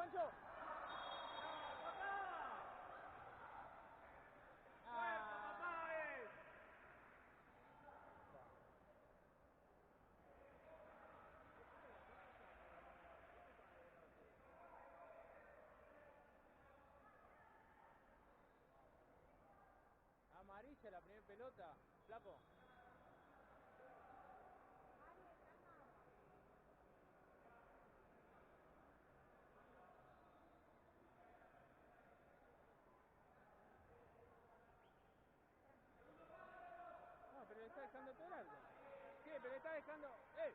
Pancho. Amarilla la primera pelota, flaco. No, pero le está dejando todo largo. Sí, pero le está dejando... ¡Eh!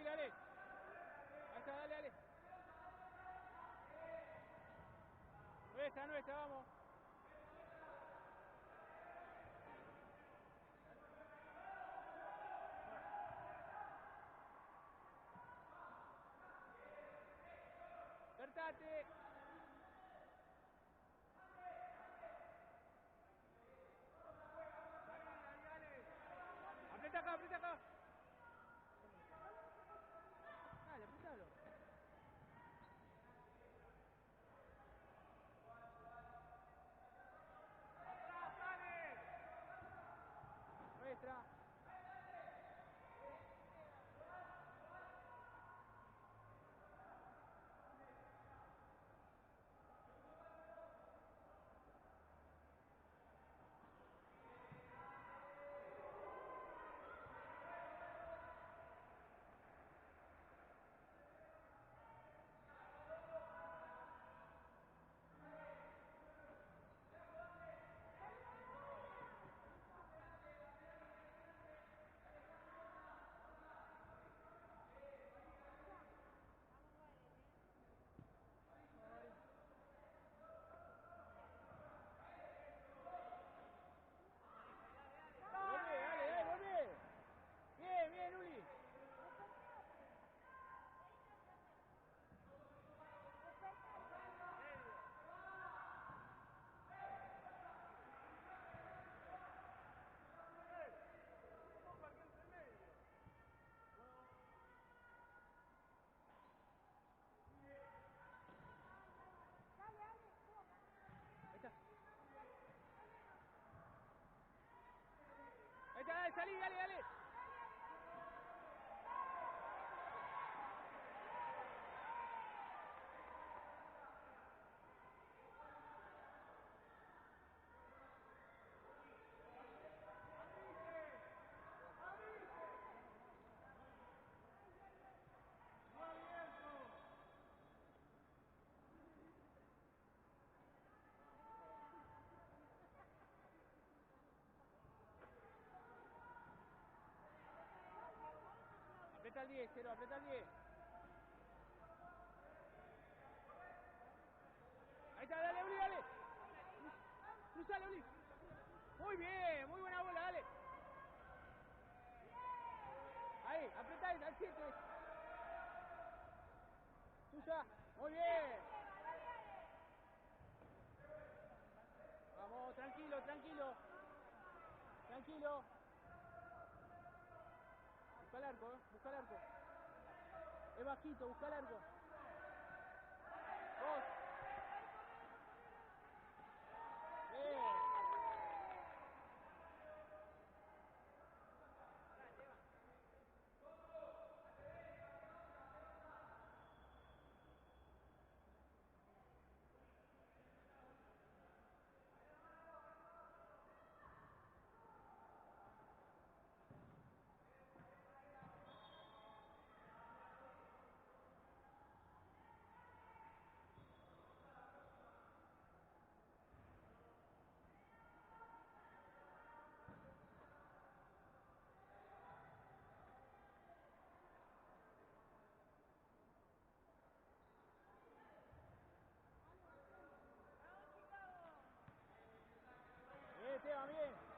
Dale. Ahí está, dale. Nuestra, vamos. Despertate. Aprieta acá. Dale, apretalo. Nuestra. Bien, Uli. Ahí está, salí, dale. Aprieta el 10, Cero, aprieta el 10. Ahí está, dale, Uli, dale. Cruzale, Uli. Muy bien, muy buena bola, dale. Ahí, apretá al 7. Tuya, muy bien. Vamos, tranquilo. tranquilo. Tranquilo. Busca el arco, busca el arco. Es bajito, busca el arco. Vos. Bien. Bien, Esteban, bien.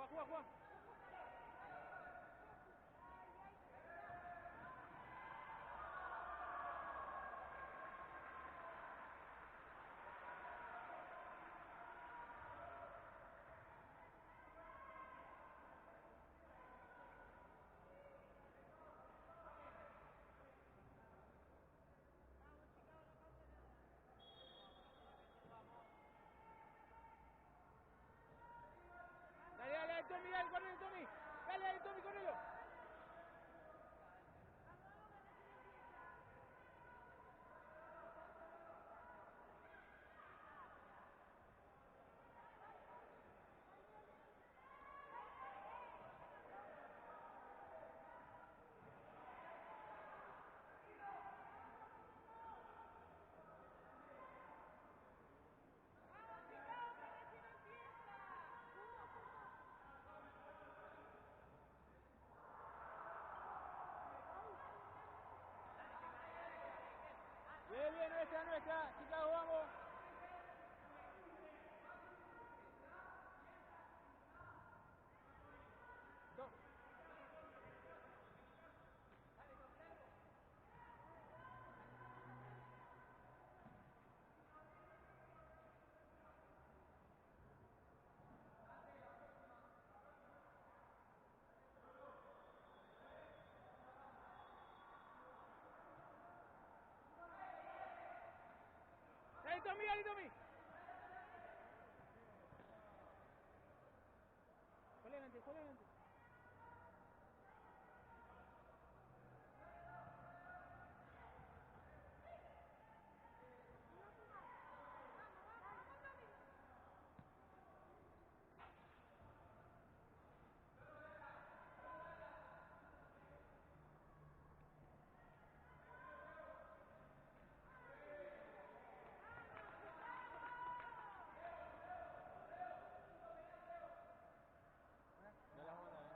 Juega. Dale, Tommy, dale, correlo, Tommy. Dale, Tommy, correlo. Bien, nuestra. Chicago, vamos. Dale, Tommy. Juega adelante. No las vamos a dar,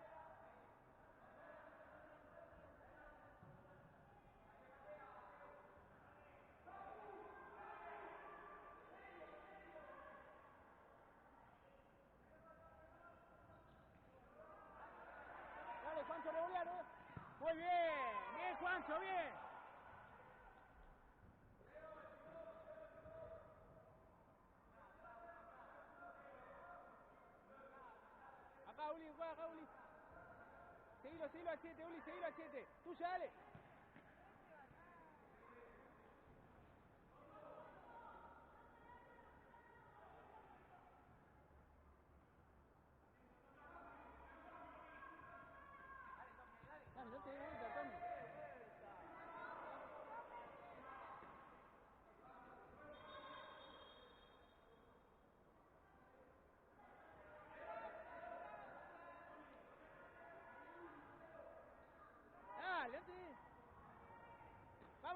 Dale, Juancho, revolealo. Muy bien, Juancho, bien. Acá, Uli, juega acá, Uli. Seguilo al 7, Uli, seguilo al 7. Tuya, dale. Dale, no te des vuelta, Tommy.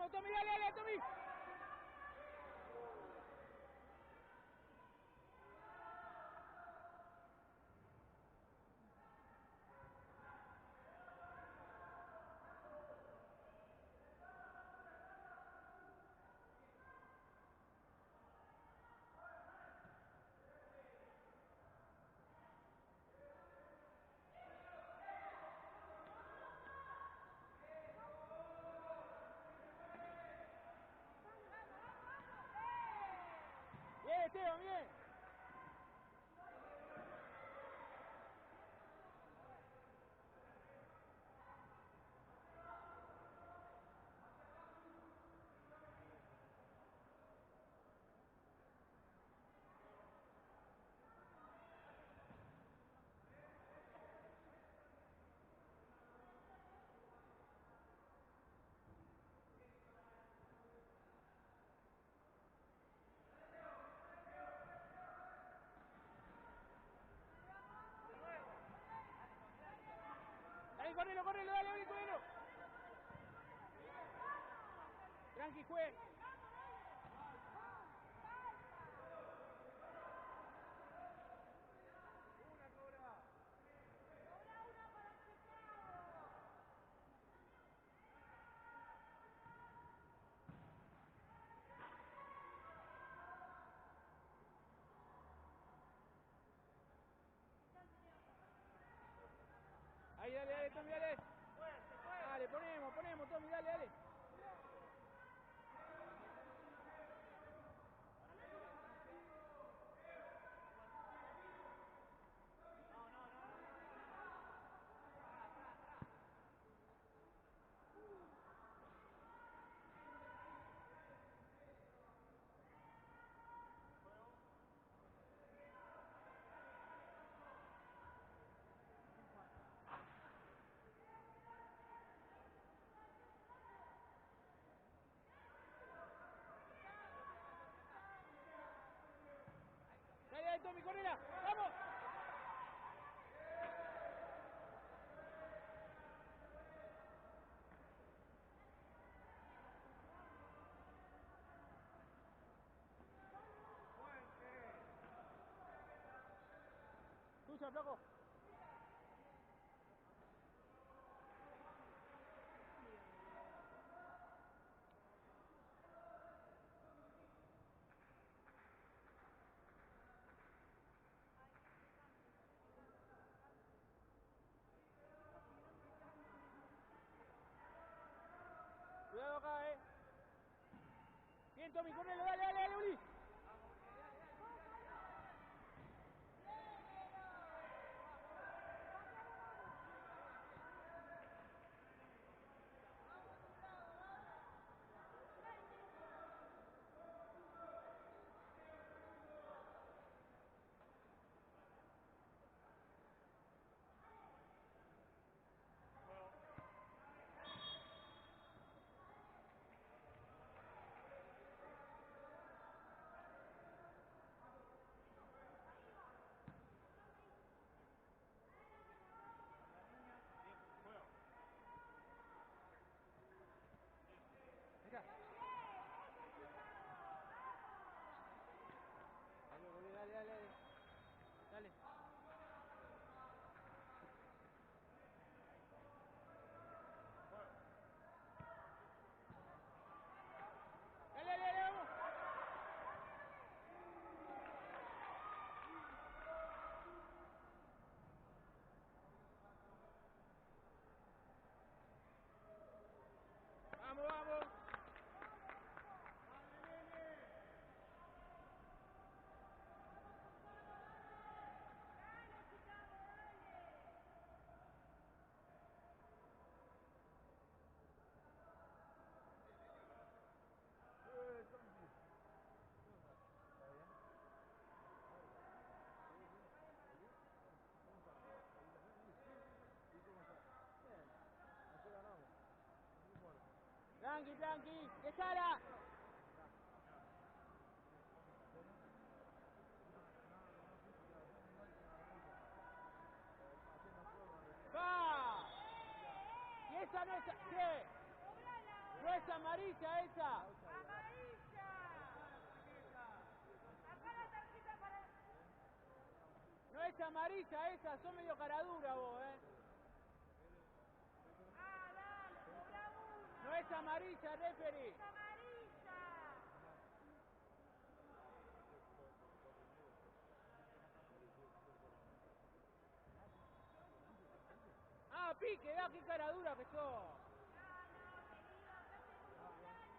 Vamos, Tommy, dale, dale, Tommy. Bien, Esteban, bien. Dale, correlo, correlo, dale, dale, correlo. Tranqui, juez. Una cobra. Cobra una para Chicago. Ahí, dale, dale, Tommy, dale. Dale, ponemos, Tommy, dale, dale. Dale, dale, Tommy, correla. ¡Vamos! Tuya, flaco. Cuidado acá, Bien, Tommy, correlo, dale, dale, dale, Uli. Acá. Dale, dale, dale. Dale. Dale, dale, dale, vamos. Vamos, vamos. Tranqui, tranqui, déjala. ¡Va! Y esa no es... ¿Qué? No es amarilla. amarilla esa. ¡Amarilla! Acá la tarjeta para... No es amarilla esa, sos medio caradura vos, Ah, dale, cobra una. No es amarilla, referee. Es amarilla. Ah, pique, da, qué caradura que sos. No, no, querido, acá tengo un cumpleaños.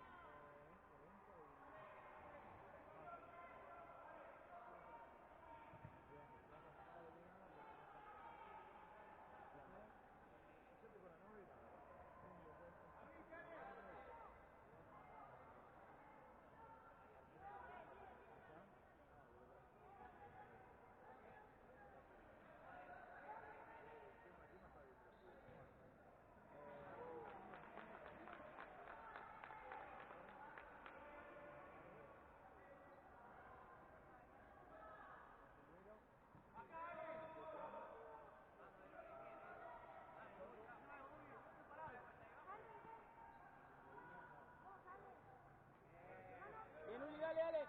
Bien, Uli, dale, dale.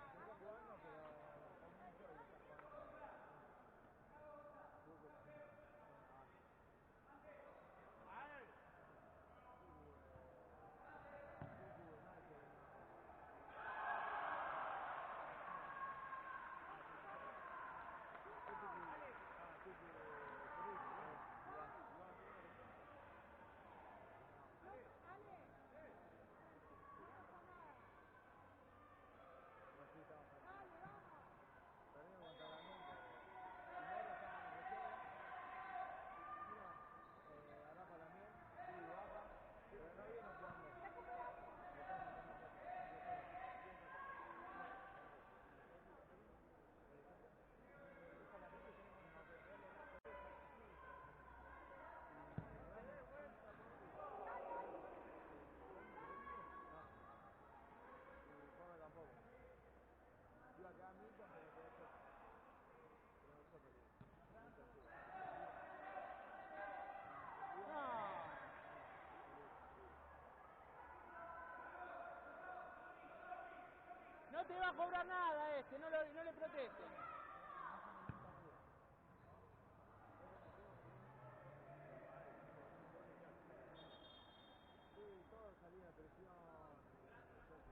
No te va a cobrar nada este, no le protestes.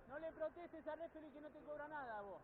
No le protestes a referee que no te cobra nada a vos.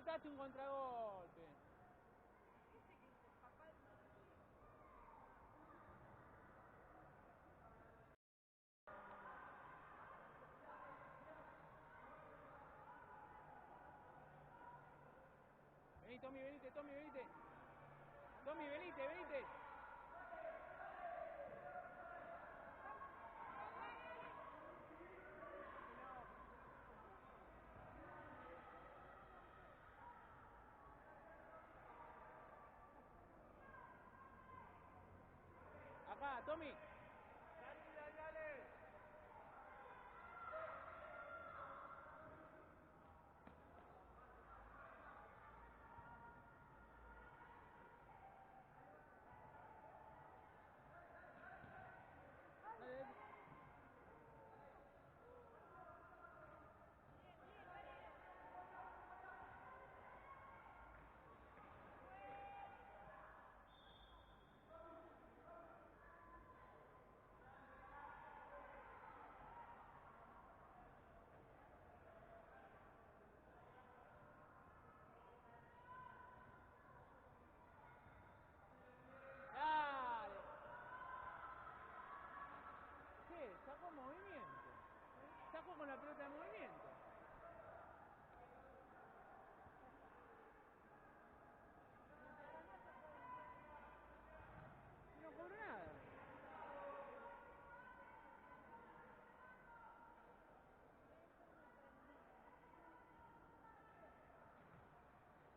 intentaste un contragolpe. Vení, Tommy, venite, Tommy, venite. Tommy, venite, venite. Acá, Tommy. Dale, dale. Dale. ¿Qué? Sacó movimiento. Sacó con la pelota de movimiento. No cobró nada.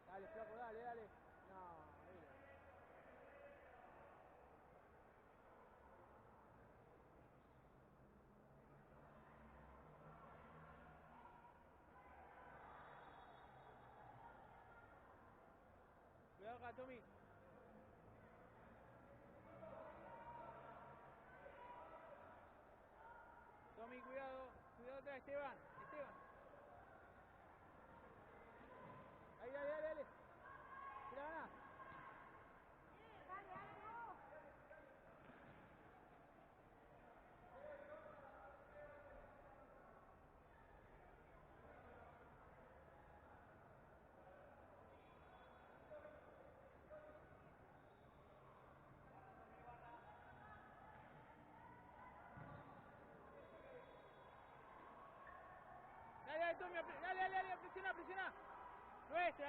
Dale, flaco, dale, dale. No, ahí. Cuidado acá, Tommy. Tommy, cuidado. Cuidado atrás, Esteban. Esteban. Ahí, dale, dale, dale. Se la ganás. Dale, algo. Dale, dale, Tommy, dale, dale, dale, presiona, presiona. Nuestra,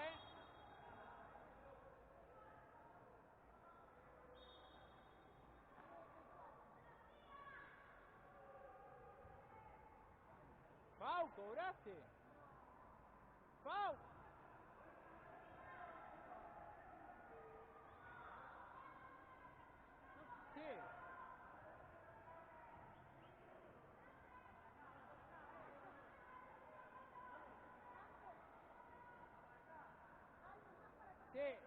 Pau, cobraste. Pau. No sé. Sí.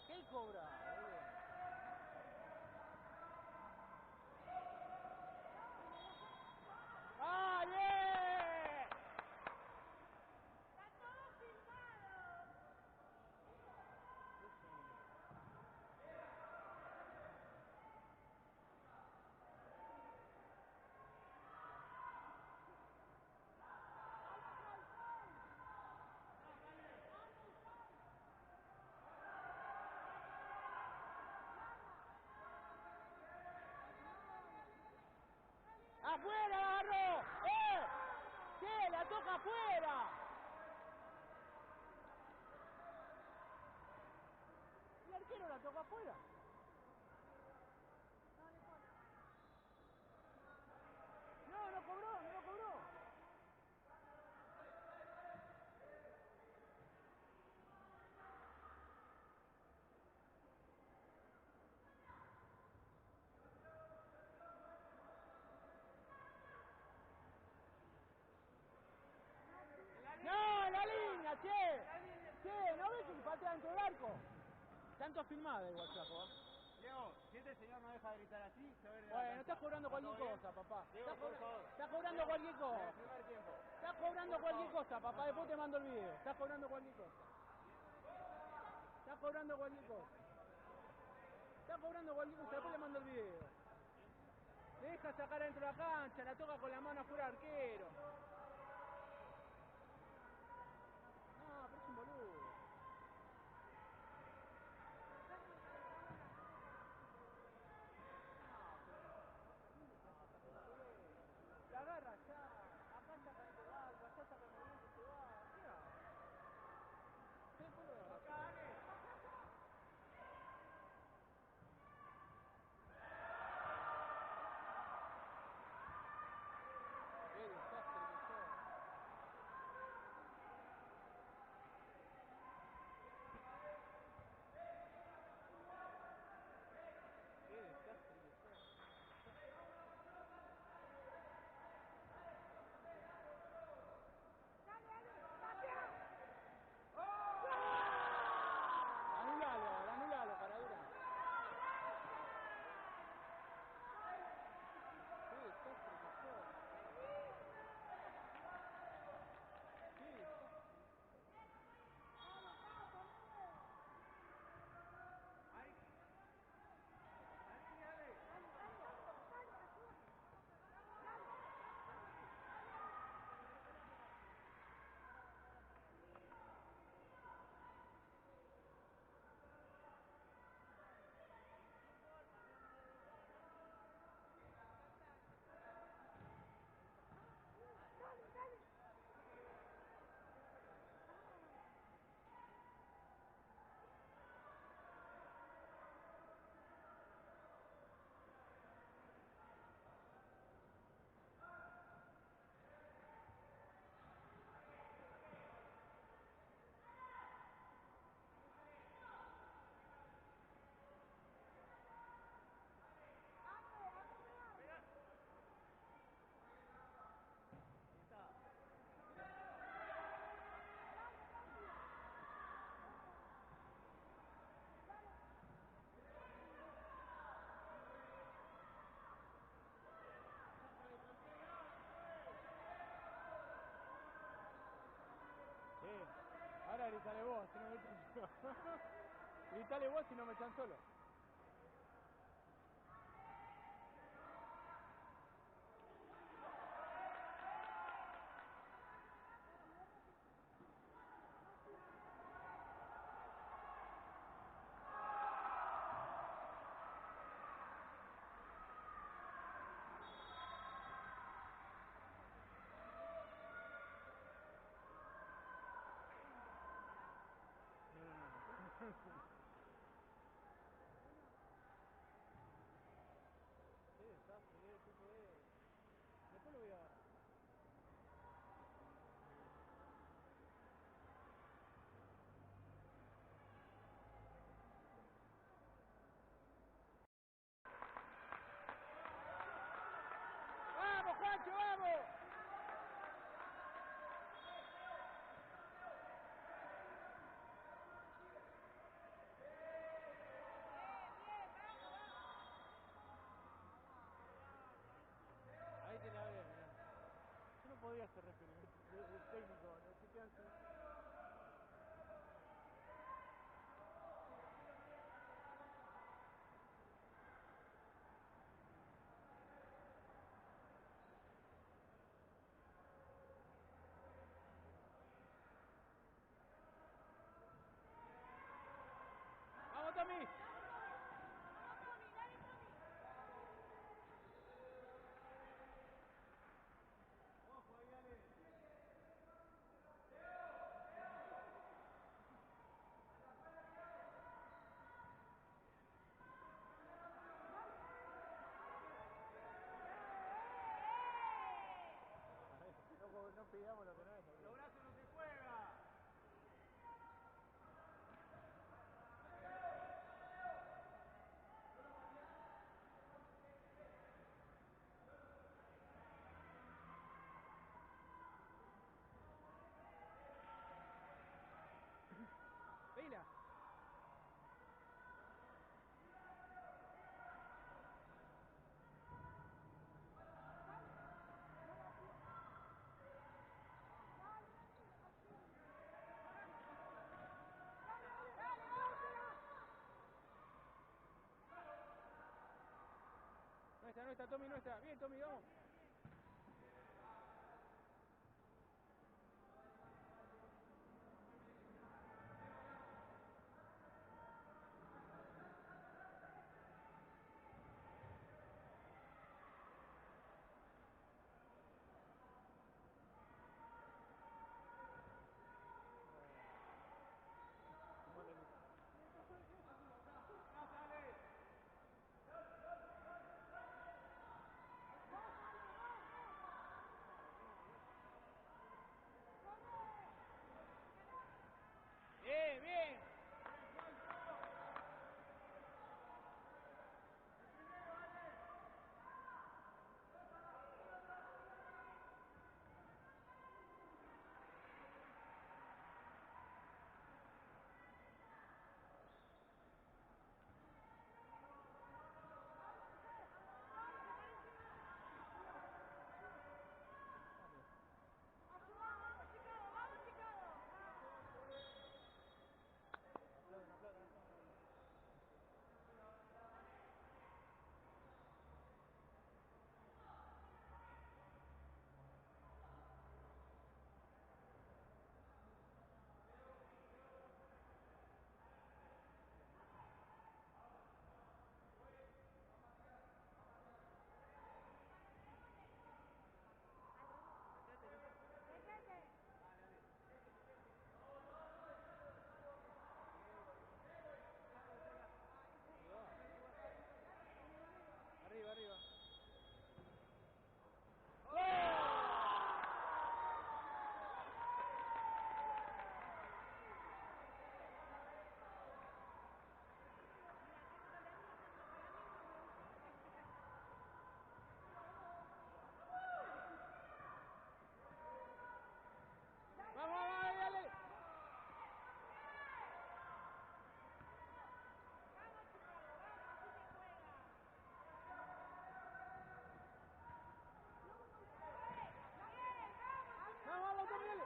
¿Qué cobra, boludo? ¡Ah, bien! Está todo filmado. ¡Afuera, Barro! ¡Eh! toca afuera. El arquero la toca afuera. No, no cobró, no lo cobró. No, la línea, che. Che, ¿no ves que patea dentro del arco? Tanto filmado igual, Chaco, Diego, si este señor no deja de gritar así, se va a ver de la Bueno, cancha. estás cobrando ¿Está cualquier todo bien? cosa, papá. Diego, por favor. Estás cobrando cualquier En cosa. el primer tiempo. Estás cobrando Por cualquier favor. cosa, papá. Después te mando el video. Estás cobrando cualquier cosa. Estás cobrando cualquier cosa. Estás cobrando cualquier cosa. Después le mando el video. Deja sacar dentro de la cancha. La toca con la mano afuera al arquero. No, pero es un boludo. La agarra ya, acá saca el algo, allá saca el movimiento y se va. ¿Qué hago? ¿Qué puedo dar? Acá, dale. Qué desastre que sos. Qué desastre que sos. Anulalo, Caradura. Qué desastre que sos. Qué desastre. Ahí. Ahí, dale. Ahora gritale vos, si no me echan solo. Gritale vos si no me echan solo. Qué desastre, qué tipo es. Después lo voy a dar. ¡Vamos, Juancho, vamos! tranquila. Nuestra, Tommy, nuestra. Bien, Tommy, vamos. Bien, bien. Arriba, arriba. Vamos, dale. Vamos, Tommy, dale.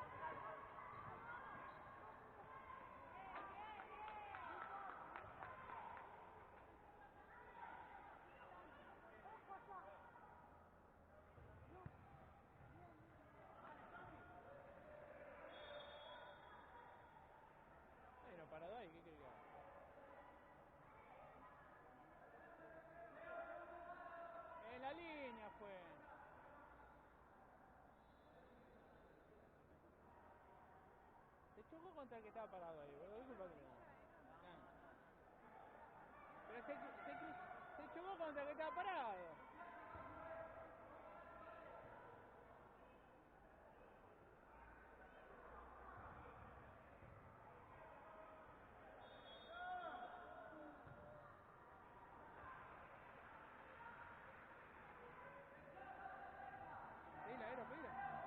Bueno, parado ahí, ¿qué crees que haga? En la línea fue. Se chocó contra el que estaba parado ahí, boludo. ¿Qué culpa tiene? Pero se chocó contra el que estaba parado.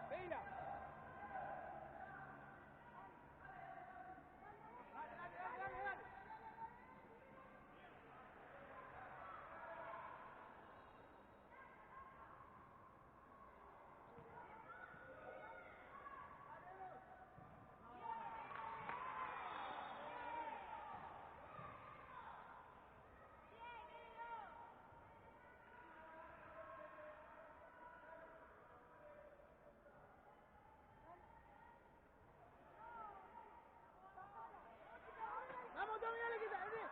Pedila. Dale. Vamos, Tommy, dale, quita, vení.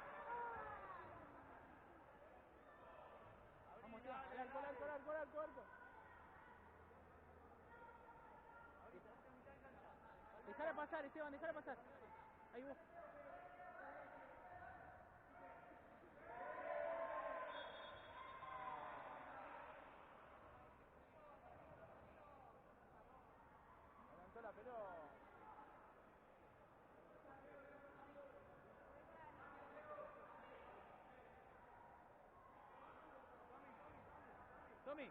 Vamos, tío, al arco. Dejala pasar, Esteban, dejala pasar. Ahí vos. Adelantó la pelota. Tommy.